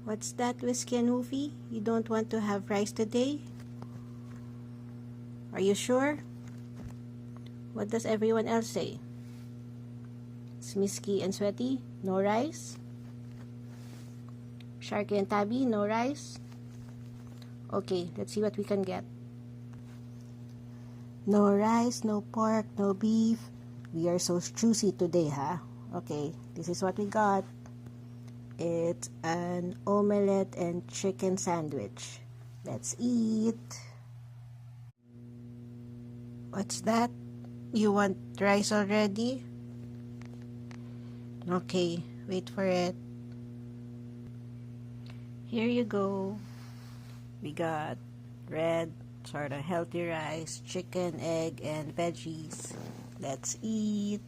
What's that, Whiskey and Woofy? You don't want to have rice today? Are you sure? What does everyone else say? Smisky and Sweaty, no rice? Sharky and Tabby, no rice? Okay, let's see what we can get. No rice, no pork, no beef. We are so juicy today, huh? Okay, this is what we got. It's an omelette and chicken sandwich. Let's eat. What's that? You want rice already? Okay, wait for it. Here you go. We got red, sort of healthy rice, chicken, egg, and veggies. Let's eat.